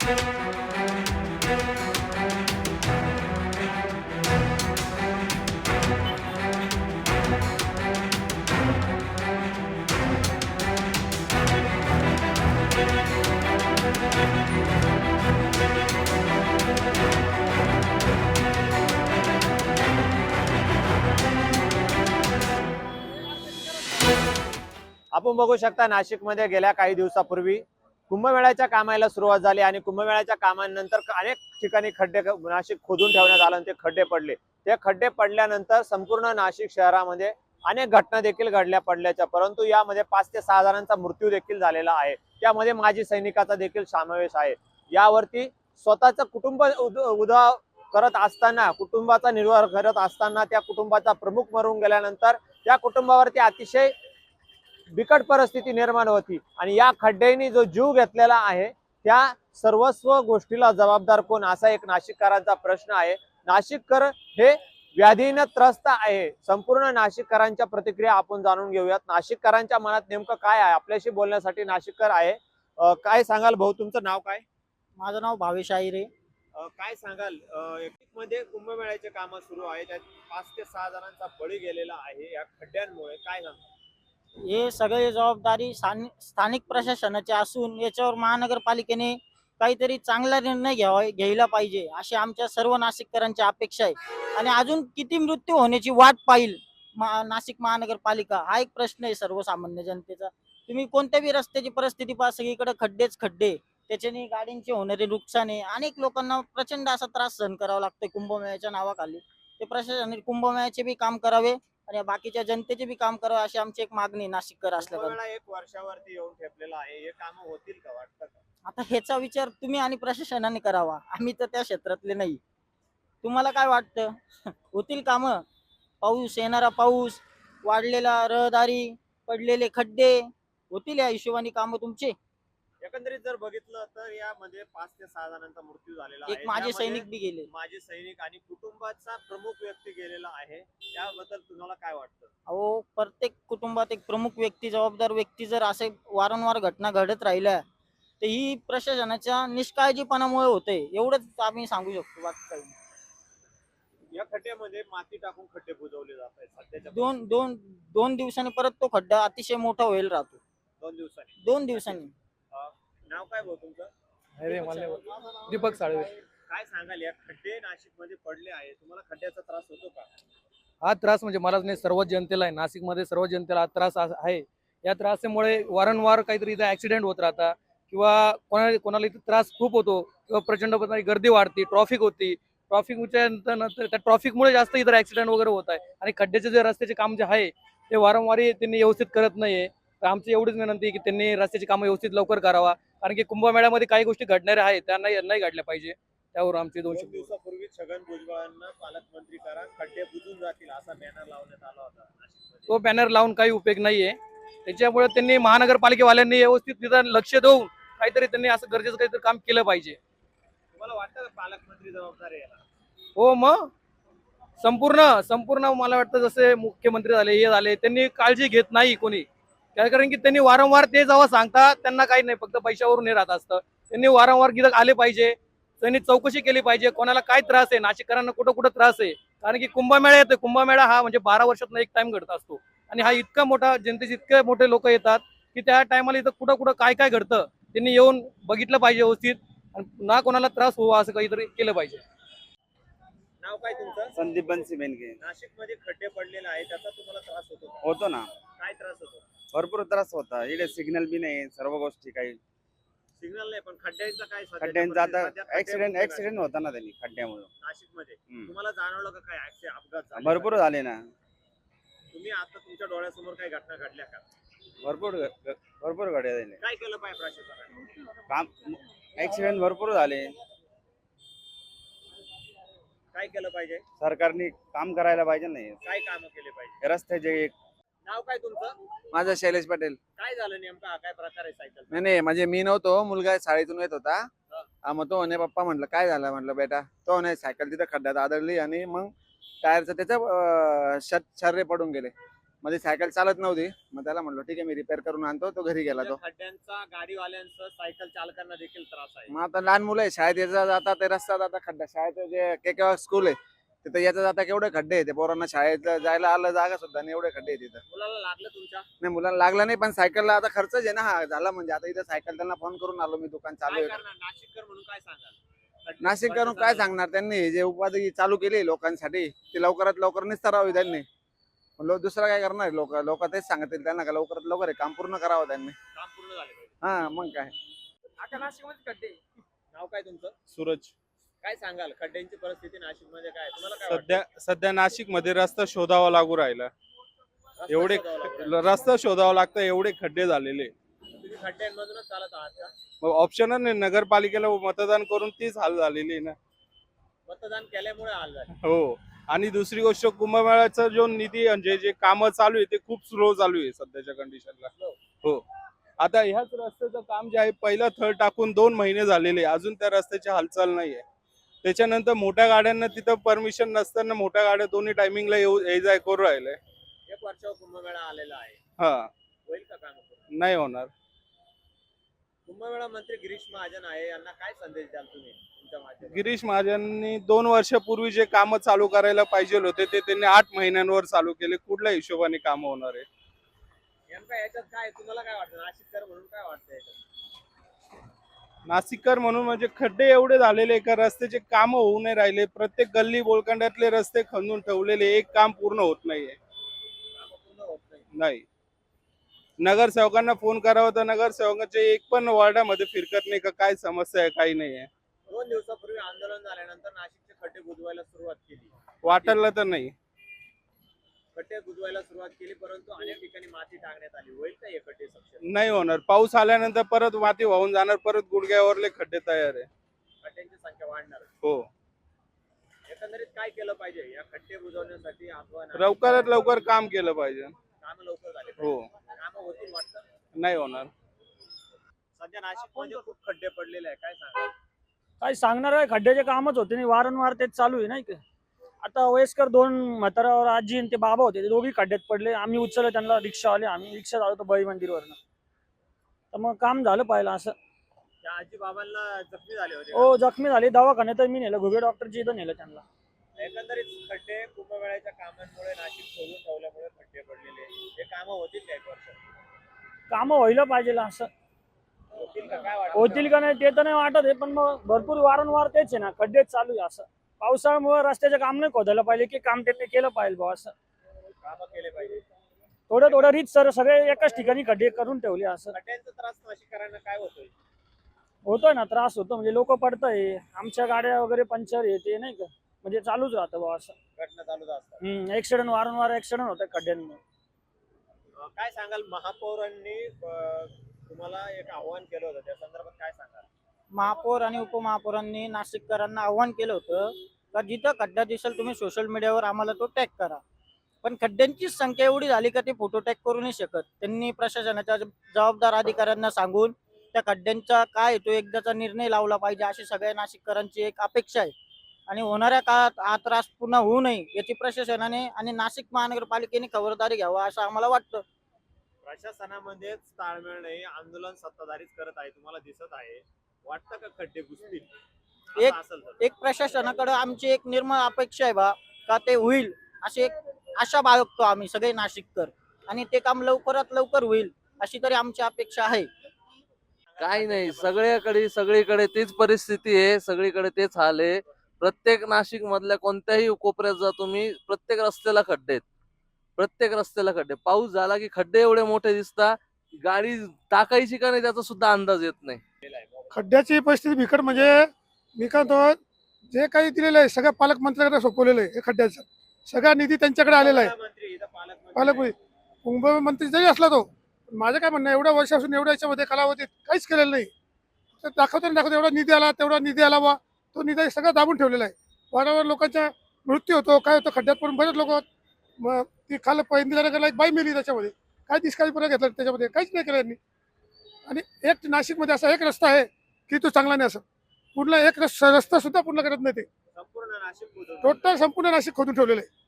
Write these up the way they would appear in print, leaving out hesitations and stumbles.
आपण बघू शकता नाशिकमध्ये गेल्या काही दिवसापूर्वी कुंभमेळ्याच्या कामाला सुरुवात झाली आणि कुंभमेळ्याच्या कामानंतर अनेक ठिकाणी खड्डे नाशिक खोदून ठेवण्यात आलं आणि ते खड्डे पडले. ते खड्डे पडल्यानंतर संपूर्ण नाशिक शहरामध्ये अनेक घटना देखील घडल्या पडल्याच्या, परंतु यामध्ये 5 ते 6 जणांचा मृत्यू देखील झालेला आहे. त्यामध्ये माजी सैनिकाचा देखील समावेश आहे. यावरती स्वतःचं कुटुंब उभा करत असताना, कुटुंबाचा निर्वाह करत असताना त्या कुटुंबाचा प्रमुख मरून गेल्यानंतर त्या कुटुंबावरती अतिशय बिकट परिस्थिती निर्माण होती आणि या खड्ड्यांनी जो जीव घेतलेला आहे त्या सर्वस्व गोष्टीला जबाबदार कोण, असा एक नाशिककरांचा प्रश्न आहे. नाशिककर हे व्याधीने त्रस्त आहे. संपूर्ण नाशिककरांच्या प्रतिक्रिया आपण जाणून घेऊयात. नाशिककरांच्या मनात नेमकं काय आहे, आपल्याशी बोलण्यासाठी नाशिककर आहे. काय सांगाल भाऊ, तुमचं नाव काय? माझं नाव भावेश आहिरे. काय सांगाल, मध्ये कुंभमेळ्याचे काम सुरू आहे, त्यात 5 ते 6 जणांचा बळी गेलेला आहे या खड्ड्यांमुळे, काय सांगाल? हे सगळे जबाबदारी स्थानिक प्रशासनाची असून याच्यावर महानगरपालिकेने काहीतरी चांगला निर्णय घ्यायला पाहिजे अशी आमच्या सर्व नाशिककरांची अपेक्षा आहे. आणि अजून किती मृत्यू होण्याची वाट पाहिल नाशिक महानगरपालिका, हा एक प्रश्न आहे सर्वसामान्य जनतेचा. तुम्ही कोणत्याही रस्त्याची परिस्थिती पहा, सगळीकडे खड्डेच खड्डे. त्याच्याने गाड्यांचे होणारे नुकसान आहे. अनेक लोकांना प्रचंड असा त्रास सहन करावा लागतोय कुंभमेळ्याच्या नावाखाली. ते प्रशासनाने कुंभमेळ्याचे बी काम करावे आणि बाकीच्या जनतेचे बी काम करावे अशी आमची एक मागणी नाशिककर असल्याकडे. 1 वर्षावरती येऊन ठेपलेला आहे, हे काम होतील का, वाटतं का? आता ह्याचा विचार तुम्ही आणि प्रशासनाने करावा, आम्ही तर त्या क्षेत्रातले नाही. तुम्हाला काय वाटतं होतील काम? पाऊस, येणारा पाऊस, वाढलेला रहदारी, पडलेले खड्डे, होतील या हिशोबाने काम तुमचे? एकंदरीत जर बघितलं तर यामध्ये 5 ते 6 जणांचा मृत्यू झालेला आहे. एक माझे सैनिक बी गेले. माजी सैनिक आणि कुटुंबाचा प्रमुख व्यक्ती गेलेला आहे. याबद्दल तुम्हाला काय वाटतं? अहो, प्रत्येक कुटुंबात एक प्रमुख व्यक्ती, जबाबदार व्यक्ती जर असे वारंवार घटना घडत राहिल्या तर ही प्रशासनाच्या निष्काळजीपणामुळे होते, एवढंच आम्ही सांगू शकतो, बाकी काही नाही. या खड्ड्यामध्ये माती टाकून खड्डे बुजवले जात आहेत सध्याच्या दोन दिवसांनी परत तो खड्डा अतिशय मोठा होईल राहतो. 2 दिवसांनी. 2 दिवसांनी. नाव काय भाऊ तुमचं? अरे मला दीपक साळवे. काय सांगाल, या खड्डे नाशिक मध्ये पडले आहे, तुम्हाला खड्ड्याचा त्रास होतो का? हा त्रास म्हणजे मलाच नाही, सर्व जनतेला आहे. नाशिकमध्ये सर्व जनतेला हा त्रास आहे. या त्रासामुळे वारंवार काहीतरी इथं ऍक्सिडेंट होत राहतात किंवा कोणाला इथं त्रास खूप होतो किंवा प्रचंड प्रमाणात गर्दी वाढते, ट्रॉफिक होती. ट्रॉफिकच्या नंतर त्या ट्रॉफिकमुळे जास्त इथं ऍक्सिडेंट वगैरे होत आहे. आणि खड्ड्याचे जे रस्त्याचे काम जे आहे ते वारंवार त्यांनी व्यवस्थित करत नाहीये. तर आमची एवढीच विनंती की त्यांनी रस्त्याची कामं व्यवस्थित लवकर करावा, कारण की कुंभमेळ्यामध्ये काही गोष्टी घडणाऱ्या आहेत त्या नाही घडल्या पाहिजे. त्यावर आमचे 2 दिवसापूर्वी छगन भुजबळांना पालकमंत्री करा, खड्डे बुजून जातील असा बॅनर लावण्यात आला होता नाशिकमध्ये. तो बॅनर लावून काही उपयोग नाहीये. त्याच्यामुळे त्यांनी महानगरपालिकेवाल्यांनी व्यवस्थित तिथं लक्ष देऊन काहीतरी त्यांनी असं गरजेचं काहीतरी काम केलं पाहिजे. तुम्हाला वाटतं का पालकमंत्री जबाबदार आहे याला? हो, मग संपूर्ण मला वाटतं जसे मुख्यमंत्री झाले, हे झाले, त्यांनी काळजी घेत नाही कोणी. कारण की त्यांनी वारंवार ते जेव्हा सांगतात त्यांना काही नाही, फक्त पैशावरून हे राहत असतं. त्यांनी वारंवार गिरक आले पाहिजे, त्यांनी चौकशी केली पाहिजे कोणाला काय त्रास आहे, नाशिककरांना कुठं कुठं त्रास आहे. कारण की कुंभमेळा येतो, कुंभमेळा हा म्हणजे 12 वर्षातून एक टाइम घडत असतो आणि हा इतका मोठा, जनतेचे इतके मोठे लोक येतात की त्या टायमाला इथं कुठं कुठं काय काय घडतं त्यांनी येऊन बघितलं पाहिजे व्यवस्थित, आणि ना कोणाला त्रास व्हावा असं काहीतरी केलं पाहिजे. नाव काय तुमचं? संदीप बनसी बेनके. नाशिक मध्ये खड्डे पडलेले आहे, त्याचा तुम्हाला त्रास होतो का? होतो ना, काय त्रास होतो? भरपूर त्रास होता. इकडे सिग्नल बी नाही, सर्व गोष्टी काही. सिग्नल नाही, पण खड्ड्यांचा काय? खड्ड्यांचा आता ऍक्सिडेंट होता ना त्यांनी खड्ड्यामुळे. नाशिक मध्ये तुम्हाला जाणवलं का काय अपघात झाले? भरपूर झाले ना. तुम्ही आता तुमच्या डोळ्यासमोर काही घटना घडल्या का? भरपूर गाड्या झाले. काय केलं पाहिजे प्रशासनाने? काम ऍक्सिडेंट भरपूर झाले. काय केलं पाहिजे? सरकारने काम करायला पाहिजे. नाही काय काम केले पाहिजे? रस्त्याचे. नाव काय तुमचं? माझं शैलेश पटेल. काय झालं नेमका, हा काय प्रकार आहे सायकल? नाही म्हणजे मी नव्हतो, मुलगा शाळेतून येत होता. मग तो म्हणे पप्पा, म्हटलं काय झालं, म्हटलं बेटा, तो म्हणे सायकल तिथं खड्ड्यात आदळली आणि मग टायरचं त्याचं शर्रे पडून गेले. मध्ये सायकल चालत नव्हती, मग त्याला म्हणलो ठीक आहे मी रिपेअर करून आणतो, तो घरी गेला तो. खड्ड्यांचा गाडीवाल्यांचा सायकल चालकांना देखील त्रास आहे. मग आता लहान मुलं आहे, शाळेत यायचा जाता ते रस्ता जाता खड्डा, शाळेत जे केकेवा स्कूल आहे तिथं याचा जाता केवढे खड्डे आहे, ते पोरांना शाळेत जायला आलं जागा सुद्धा नाही, एवढे खड्डे आहे तिथं. मुलाला लागलं तुमच्या? नाही मुलांना लागला नाही, पण सायकलला आता खर्चच आहे ना हा झाला. म्हणजे आता इथं सायकल त्यांना फोन करून आलो मी, दुकान चालू काय आहे. करणार नाशिककर म्हणून काय सांगाल? नाशिक करून काय सांगणार, त्यांनी जे उपाधी चालू केली लोकांसाठी ती लवकरात लवकर निस्तारावी त्यांनी. दुसरं काय करणार लोक तेच सांगतील त्यांना का लवकरात लवकर हे काम पूर्ण करावं त्यांनी. काम पूर्ण झाले पाहिजे. हा मग काय. आता नाशिकमध्ये खड्डे. नाव काय तुमचं? सूरज. काय सांगाल खड्ड्यांची परिस्थिती नाशिक मध्ये काय तुम्हाला काय सध्या नाशिक मध्ये रस्ता शोधावा लागू राहिला. वाटतं? एवढे रस्ता शोधावा लागेल. रस्ता शोधावा लागतं, एवढे खड्डे झालेले. तुम्ही खड्ड्यांमधूनच चालत आहात का? मग ऑप्शन नाही, नगरपालिकेला मतदान करून तीच हाल झालेली आहे ना. मतदान केल्यामुळे हाल झाले. हो. आणि दुसरी गोष्ट कुंभमेळ्याचा जो निधी म्हणजे जे कामं चालू आहे ते खूप स्लो चालू आहे सध्याच्या कंडिशनला. हो. आता ह्याच रस्त्याचं काम जे आहे पहिलं थर टाकून 2 महिने झालेले, अजून त्या रस्त्याची हालचाल नाहीये. त्याच्यानंतर मोठ्या गाड्यांना तिथं परमिशन नसताना मोठ्या गाड्या दोन्ही टायमिंगला ये जाय करू राहिले. 1 वर्षावर कुंभमेळा आलेला आहे. हा. होईल का काम? नाही होणार. कुंभमेळा मंत्री गिरीश महाजन आहे, यांना काय संदेश द्याल तुम्ही तुमच्या माध्यमातून? गिरीश महाजननी 2 वर्षापूर्वी जे कामं चालू करायला पाहिजे होते ते त्यांनी 8 महिन्यांवर चालू केले. कुठल्या हिशोबाने कामं होणार आहे? नेमका याच्यात काय तुम्हाला काय वाटतं नाशिककर म्हणून काय वाटतं याच्यात? नाशिककर म्हणून म्हणजे खड्डे एवढे झालेले का रस्त्याचे कामं होऊ नाही राहिले. प्रत्येक गल्ली बोलखंडातले रस्ते खणून ठेवलेले, एक काम पूर्ण होत नाहीये. कामं पूर्ण होत नाही. नाही. नगरसेवकांना फोन करावा तर नगरसेवकांचे एक पण वॉर्डामध्ये फिरकत नाही का काय समस्या आहे काही नाही आहे. 2 दिवसापूर्वी आंदोलन झाल्यानंतर नाशिकचे खड्डे बुजवायला सुरुवात केली. वाटरला तर नाही. खड्डे बुजवायला सुरुवात केली, परंतु अनेक ठिकाणी माती टाकण्यात आली. होईल का हे खड्डे सक्षम? नाही होणार. पाऊस आल्यानंतर परत माती वाहून जाणार, परत गुडघ्यावरले खड्डे तयार आहे. खड्ड्यांची संख्या वाढणार. हो. एकंदरीत काय केलं पाहिजे या खड्डे बुजवण्यासाठी? आपण लवकरात लवकर काम केलं पाहिजे. काम लवकर झाले हो. काम होतील वाटतं? नाही होणार. सध्या नाशिकमध्ये खूप खड्डे पडलेले आहे, काय सांगा? काय सांगणार आहे, खड्ड्याचे कामच होते नाही, वारंवार तेच चालू आहे नाही का. आता वयस्कर 2 म्हातारावर आजी आणि ते बाबा होते, ते दोघी खड्ड्यात पडले. आम्ही उचललं त्यांना, रिक्षावाले आम्ही रिक्षा आलो होतो बळी मंदिरवरनं. तर मग काम झालं पाहिलं असं. त्या आजी बाबांना जखमी झाले होते का? हो जखमी झाले, दवाखान्यात मी नेलं, घुगे डॉक्टरची इथं नेलं त्यांना. एकंदरीत खड्डे कुंभमेळ्याच्या कामांमुळे नाशिक सोडून ठेवल्यामुळे खड्डे पडलेले. हे कामं होतील का 1 वर्ष? कामं व्हायला पाहिजे असं. होतील का? काय वाटतं? होतील का नाही ते तर नाही वाटत आहे, पण मग भरपूर वारंवार तेच आहे ना, खड्डेच चालू आहे असं. पावसाळ्यामुळे रस्त्याचे काम नाही खोदायला पाहिजे की काम त्यांनी केलं पाहिजे बुवा असं. कामं केले पाहिजे. थोडं रीत सर सगळे एकाच ठिकाणी खड्डे करून ठेवले असं. खड्ड्यांचा त्रास नाशिककरांना काय होतोय? होतोय ना त्रास होतो, म्हणजे लोक पडताय, आमच्या गाड्या वगैरे पंक्चर येते नाही का, म्हणजे चालूच राहतं बुवा असं. घटना चालूच असतात. ऍक्सिडेंट वारंवार ऍक्सिडेंट होतात खड्ड्यांमुळे. काय सांगाल महापौरांनी तुम्हाला एक आव्हान केलं होतं, त्या संदर्भात काय सांगाल? महापौर आणि उपमहापौरांनी नाशिककरांना आव्हान केलं होतं का जिथं खड्डा दिसेल तुम्ही सोशल मीडियावर आम्हाला तो टॅग करा. पण खड्ड्यांची संख्या एवढी झाली का ते फोटो टॅग करू नाही शकत. त्यांनी प्रशासनाच्या जबाबदार अधिकाऱ्यांना सांगून त्या खड्ड्यांचा काय तो एकदाचा निर्णय लावला पाहिजे, अशी सगळ्या नाशिककरांची एक अपेक्षा आहे. आणि होणाऱ्या काळात हा त्रास पुन्हा होऊ नये याची प्रशासनाने आणि नाशिक महानगरपालिकेने खबरदारी घ्यावा असं आम्हाला वाटतं. प्रशासनामध्येच ताळमेळ नाही, आंदोलन सत्ताधारीच करत आहे, तुम्हाला दिसत आहे. वाटतं का खड्डे घुसतील? एक असं असेल तर एक प्रशासनाकडे आमची एक निर्मळ अपेक्षा आहे बा का ते होईल अशी एक आशा बाळगतो आम्ही सगळे नाशिककर, आणि ते काम लवकरात लवकर होईल अशी तरी आमची अपेक्षा आहे. काही नाही, सगळीकडे तीच परिस्थिती आहे, सगळीकडे तेच हाल आहे. प्रत्येक नाशिक मधल्या कोणत्याही कोपऱ्यात जा तुम्ही, प्रत्येक रस्त्याला खड्डे आहेत, प्रत्येक रस्त्याला खड्डे. पाऊस झाला की खड्डे एवढे मोठे दिसतात, गाडी टाकायची का नाही त्याचा सुद्धा अंदाज येत नाही. खड्ड्याची परिस्थिती बिकट. म्हणजे मी काय म्हणतो, जे काही दिलेलं आहे सगळ्या पालकमंत्र्यांकडे सोपवलेलं आहे. हे खड्ड्याचा सगळा निधी त्यांच्याकडे आलेला आहे. मंत्री इथं पालकमंत्री पालकमंत्री कुंभमंत्री जरी असला तो, माझं काय म्हणणं, एवढ्या वर्षापासून एवढ्या याच्यामध्ये कालावधीत काहीच केलेलं नाही. तर दाखवतो एवढा निधी आला तेवढा निधी आला बा, तो निधी सगळा दाबून ठेवलेला आहे. वारंवार लोकांचा मृत्यू होतो, काय होतं खड्ड्यात पडून बरेच लोक. मग ती खाल इंदिरानगरला एक बाई मेली त्याच्यामध्ये, काय निष्काळी पुरा घेतला त्याच्यामध्ये, काहीच नाही केलं यांनी. आणि एक नाशिकमध्ये असा एक रस्ता आहे की तो चांगला नाही, असं पूर्ण एक रस्ता सुद्धा पूर्ण करत नाही. ते संपूर्ण नाशिक बुजवून टोटल संपूर्ण नाशिक खोदून ठेवलेलं आहे.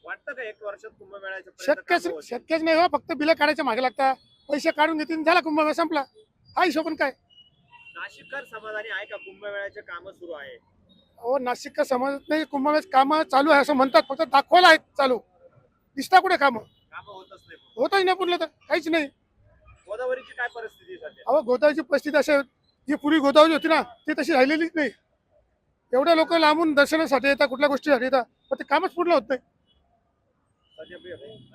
वाटतं का 1 वर्षात कुंभमेळ्याच्या शक्यच नाही हो. फक्त बिलं काढायच्या मागे लागतात, पैसे काढून घेतील, झाला कुंभमेळा संपला. हा हिशोब काय. नाशिककर समाधानी आहे का कुंभमेळ्याचे काम सुरू आहे? हो, नाशिक का समजत नाही. कुंभमेळ्याचे कामं चालू आहे असं म्हणतात, फक्त दाखवायला आहेत चालू. दिसता कुठे कामं काम होतच नाही. होतच नाही, पुरलं तर काहीच नाही. गोदावरीची काय परिस्थिती आहे सध्या? अहो, गोदावरीची परिस्थिती अशी आहे, जी पूर्वी गोदावरी होती ना ती तशी राहिलेलीच नाही. एवढ्या लोक लांबून दर्शनासाठी येतात, कुठल्या गोष्टीसाठी येतात, पण ते कामच पूर्ण होत नाही.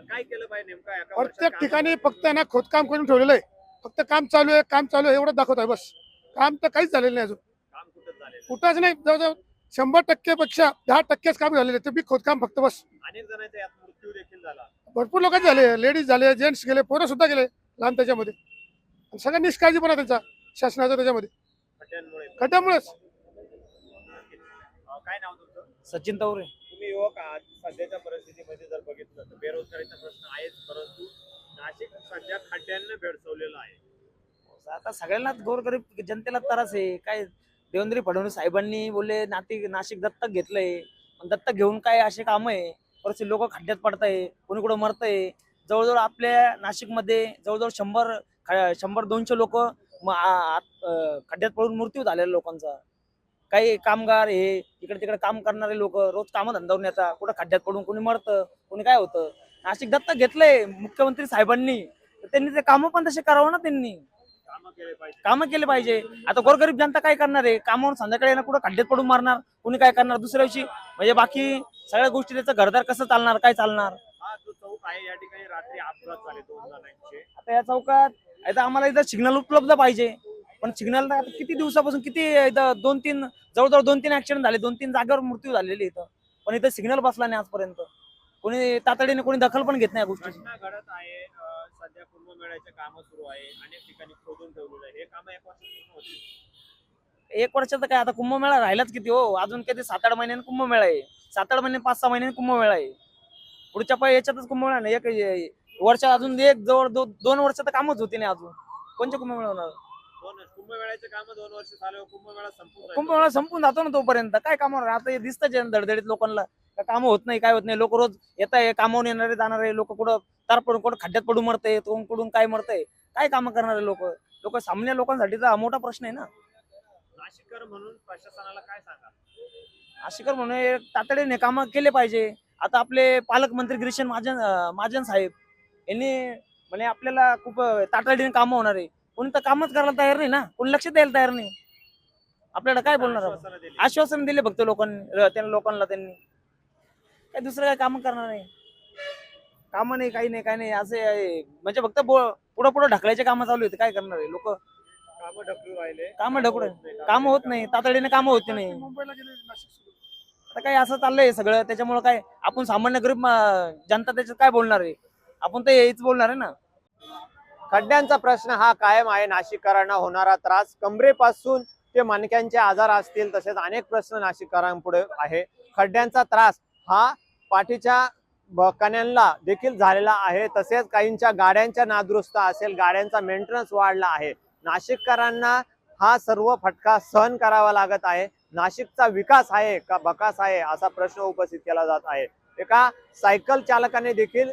काय केलं पाहिजे नेमकं एका वर्षात प्रत्येक काम? ठिकाणी फक्त ना खोदकाम करून ठेवलेलं आहे. फक्त काम चालू आहे, काम चालू आहे एवढं दाखवत आहे बस. काम तर काहीच झालेलं नाही अजून, काम कुठंच झालेलं नाही. कुठंच नाही. जवळजवळ 100% पेक्षा 10% काम झालेले, ते बी खोदकाम फक्त बस. अनेक जणांचा यात मृत्यू देखील झाला. भरपूर लोकांचे झाले, लेडीज झाले, जेंट्स गेले, पोरं सुद्धा गेले लहान त्याच्यामध्ये. आणि सगळं निष्काळजीपणा त्यांचा शासनाचा त्याच्यामध्ये खड्ड्यामुळेच. काय नाव तुमचं? सचिन तवरे. तुम्ही युवक आहात. सध्याच्या परिस्थितीमध्ये जर बघितलं तर बेरोजगारीचा प्रश्न आहेच, परंतु नाशिक सध्या खड्ड्यांना भेडसावलेलं आहे. आता सगळ्यांनाच गोरगरीब जनतेला त्रास आहे. काय देवेंद्र फडणवीस साहेबांनी बोलले नाशिक दत्तक घेतलंय, पण दत्तक घेऊन काय असे काम आहे, परत लोक खड्ड्यात पडताय, कोणी कुठं मरतंय. जवळजवळ आपल्या नाशिकमध्ये जवळजवळ 100-200 लोक खड्ड्यात पडून मृत्यू झालेल्या लोकांचा. काही कामगार हे इकडे तिकडे काम करणारे लोक रोज काम धंदावून येतात, कुठं खड्ड्यात पडून कोणी मरतं, कोणी काय होतं. नाशिक दत्तक घेतलंय मुख्यमंत्री साहेबांनी, तर त्यांनी ते कामं पण तसे करावं ना. त्यांनी कामं केले पाहिजे. आता गोरगरीब जनता काय करणार आहे, कामावरून संध्याकाळी ना कुठं खड्ड्यात पडून मारणार, कोणी काय करणार दुसऱ्या दिवशी. म्हणजे बाकी सगळ्या गोष्टी त्याचं घरदार कसं चालणार, काय चालणार. हा जो चौक आहे या ठिकाणी रात्री अपघात झाले 2 जणांचे. आता या चौकात आता आम्हाला इथं सिग्नल उपलब्ध पाहिजे, पण सिग्नल किती दिवसापासून किती इथं जवळजवळ 2-3 ऍक्सिडेंट झाले, 2-3 जागेवर मृत्यू झालेले इथं, पण इथं सिग्नल बसला नाही आजपर्यंत. कोणी तातडीने कोणी दखल पण घेत नाही या गोष्टीची. घटना घडत आहे. सध्या कुंभमेळ्याचे काम सुरू आहे, अनेक ठिकाणी खोदून ठेवलेलं आहे. हे काम 1 वर्षात पूर्ण होतील. 1 वर्षाचं काय, आता कुंभमेळा राहिलाच किती हो. अजून किती 7-8 महिन्यांनी कुंभमेळा आहे. 7-8 महिने 5-6 महिन्यांनी कुंभमेळा आहे. पुढच्या याच्यातच कुंभमेळा नाही. एक वर्ष अजून जवळ 2 वर्ष तर कामच होती नाही अजून. कोणचे कुंभमेळा होणार. कुंभमेळ्याचे काम 2 वर्ष झाले, कुंभमेळा संपून जाईल. कुंभमेळा संपून जातो ना तोपर्यंत काय कामावर. आता हे दिसतंच धडधडीत लोकांना काम होत नाही, काय होत नाही. लोक रोज येत आहे, कामावून येणारे जाणारे लोक कुठं तार पडून कुठं खड्ड्यात पडून मरतय, कुठून काय मरतय, काय कामं करणारे लोक सामान्य लोकांसाठी तर हा मोठा प्रश्न आहे ना. नाशिककर म्हणून प्रशासनाला काय सांगा? नाशिककर म्हणून तातडीने कामं केले पाहिजे. आता आपले पालकमंत्री गिरीशन महाजन साहेब यांनी म्हणजे आपल्याला खूप तातडीने कामं होणार आहे. कोणी तर कामच करायला तयार नाही ना, कोणी लक्ष द्यायला तयार नाही. आपल्याला काय बोलणार आपण? आश्वासनं दिली. आश्वासन दिले फक्त लोकांना त्यांनी काय दुसरं काय काम करणार नाही. कामं नाही, काही नाही असे आहे. म्हणजे फक्त पुढे ढकलायचे कामं चालू आहेत. काय करणार आहे लोक. कामं ढकलू राहिले. कामं होत नाही, तातडीने कामं होते नाही. मुंबईला गेले, नाशिक सोडून. आता काय असं चाललंय सगळं. त्याच्यामुळे काय आपण सामान्य गरीब जनता त्याच्यात काय बोलणार आहे. आपण तर हेच बोलणार आहे ना. खड्ड्यांचा प्रश्न हा कायम आहे. नाशिककरांना होणारा त्रास कमरेपासून ते मणक्यांचे आजार असतील, तसेच अनेक प्रश्न नाशिककरांपुढे आहे. खड्ड्यांचा त्रास हा पाठीच्या कण्यांना देखील झालेला आहे. तसेच काहींच्या गाड्यांच्या नादुरुस्त असेल, गाड्यांचा मेंटेनन्स वाढला आहे. नाशिककरांना हा सर्व फटका सहन करावा लागत आहे. नाशिकचा विकास आहे का बकास आहे असा प्रश्न उपस्थित केला जात आहे. एका सायकल चालकाने देखील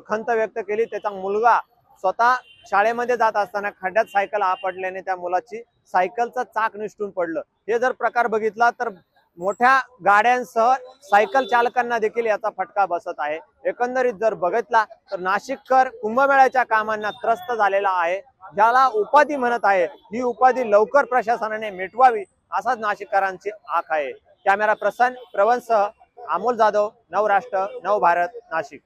खंत व्यक्त केली. त्याचा मुलगा स्वतः शाळेमध्ये जात असताना खड्ड्यात सायकल आपटल्याने त्या मुलाची सायकलचं चाक निसटून पडलं. हे जर प्रकार बघितला तर मोठ्या गाड्यांसह सायकल चालकांना देखील याचा फटका बसत आहे. एकंदरीत जर बघितला तर नाशिककर कुंभमेळ्याच्या कामांना त्रस्त झालेला आहे. ज्याला उपाधी म्हणत आहे, ही उपाधी लवकर प्रशासनाने मिटवावी असाच नाशिककरांची आख आहे. कॅमेरा प्रवंतसह अमोल जाधव, नवराष्ट्र, नवभारत, नाशिक.